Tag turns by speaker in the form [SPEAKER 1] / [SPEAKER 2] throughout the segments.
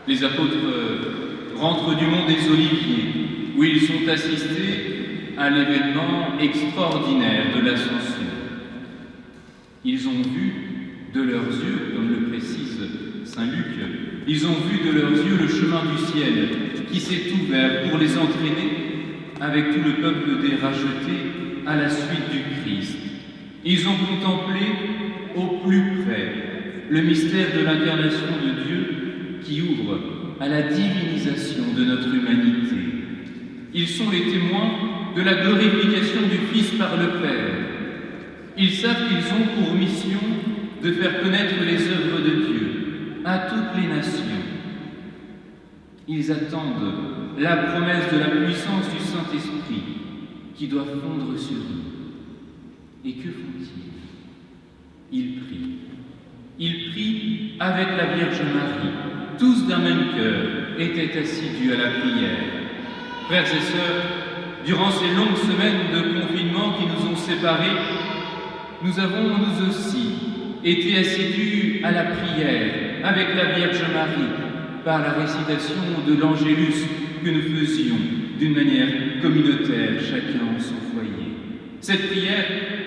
[SPEAKER 1] Les apôtres rentrent du mont des Oliviers, où ils sont assistés à l'événement extraordinaire de l'Ascension. Ils ont vu de leurs yeux, comme le précise saint Luc, ils ont vu de leurs yeux le chemin du ciel qui s'est ouvert pour les entraîner avec tout le peuple des rachetés à la suite du Christ. Ils ont contemplé au plus près le mystère de l'incarnation de Dieu qui ouvre à la divinisation de notre humanité. Ils sont les témoins de la glorification du Fils par le Père. Ils savent qu'ils ont pour mission de faire connaître les œuvres de Dieu à toutes les nations. Ils attendent la promesse de la puissance du Saint-Esprit qui doit fondre sur eux. Et que font-ils? Ils prient. Ils prient avec la Vierge Marie. Tous d'un même cœur étaient assidus à la prière. Frères et sœurs, durant ces longues semaines de confinement qui nous ont séparés, nous avons nous aussi été assidus à la prière avec la Vierge Marie par la récitation de l'Angélus que nous faisions d'une manière communautaire, chacun en son foyer. Cette prière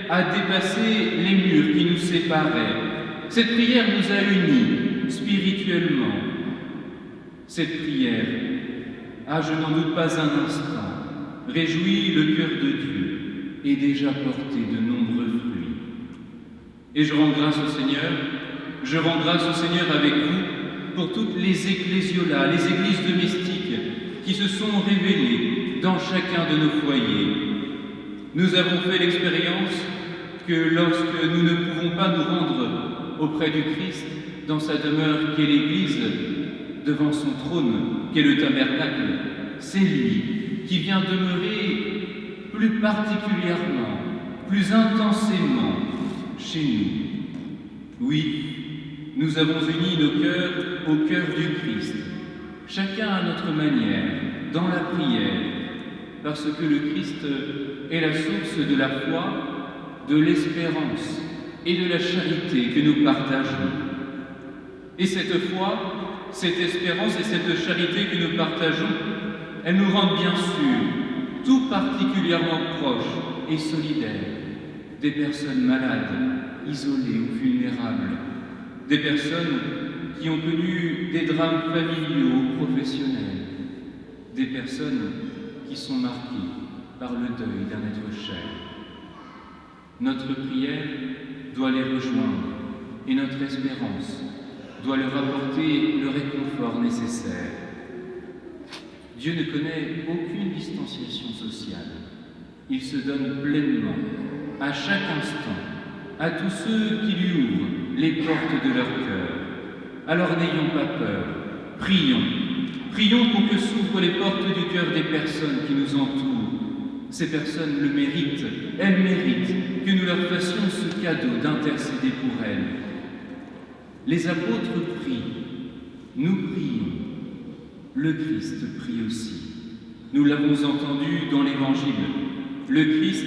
[SPEAKER 1] a dépassé les murs qui nous séparaient. Cette prière nous a unis spirituellement. Cette prière a, je n'en doute pas un instant, réjoui le cœur de Dieu et déjà porté de nombreux fruits. Et je rends grâce au Seigneur avec vous pour toutes les ecclésiolats, les églises domestiques qui se sont révélées dans chacun de nos foyers. Nous avons fait l'expérience que lorsque nous ne pouvons pas nous rendre auprès du Christ, dans sa demeure qu'est l'Église, devant son trône qu'est le tabernacle, c'est lui qui vient demeurer plus particulièrement, plus intensément chez nous. Oui, nous avons uni nos cœurs au cœur du Christ, chacun à notre manière, dans la prière, parce que le Christ est la source de la foi, de l'espérance et de la charité que nous partageons. Et cette foi, cette espérance et cette charité que nous partageons, elles nous rendent bien sûr tout particulièrement proches et solidaires des personnes malades, isolées ou vulnérables, des personnes qui ont connu des drames familiaux ou professionnels, des personnes qui sont marquées par le deuil d'un être cher. Notre prière doit les rejoindre et notre espérance doit leur apporter le réconfort nécessaire. Dieu ne connaît aucune distanciation sociale. Il se donne pleinement, à chaque instant, à tous ceux qui lui ouvrent les portes de leur cœur. Alors n'ayons pas peur, prions. Prions pour que s'ouvrent les portes du cœur des personnes qui nous entourent. Ces personnes le méritent, elles méritent que nous leur fassions ce cadeau d'intercéder pour elles. Les apôtres prient, nous prions, le Christ prie aussi. Nous l'avons entendu dans l'Évangile. Le Christ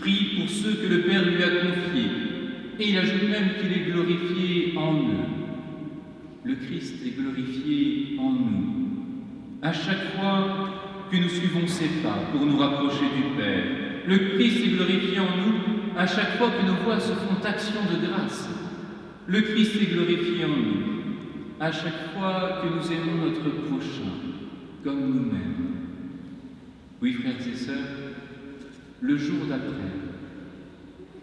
[SPEAKER 1] prie pour ceux que le Père lui a confiés, et il ajoute même qu'il est glorifié en eux. Le Christ est glorifié en nous. À chaque fois que nous suivons ses pas pour nous rapprocher du Père, le Christ est glorifié en nous à chaque fois que nos voix se font action de grâce. Le Christ est glorifié en nous à chaque fois que nous aimons notre prochain comme nous-mêmes. Oui, frères et sœurs, le jour d'après,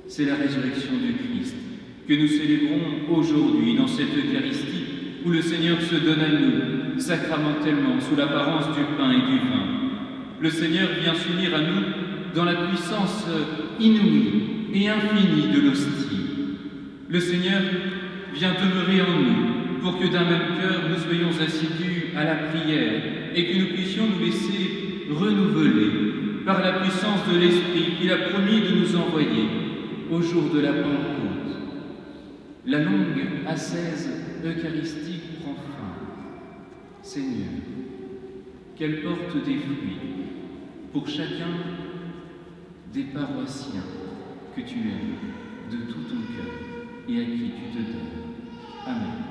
[SPEAKER 1] c'est la résurrection du Christ que nous célébrons aujourd'hui dans cette Eucharistie où le Seigneur se donne à nous sacramentellement sous l'apparence du pain et du vin. Le Seigneur vient s'unir à nous dans la puissance inouïe et infinie de l'hostie. Le Seigneur vient demeurer en nous pour que d'un même cœur nous soyons assidus à la prière et que nous puissions nous laisser renouveler par la puissance de l'Esprit qu'il a promis de nous envoyer au jour de la Pentecôte. La longue ascèse eucharistique prend fin. Seigneur, qu'elle porte des fruits pour chacun des paroissiens que tu aimes de tout ton cœur et à qui tu te donnes. Amen.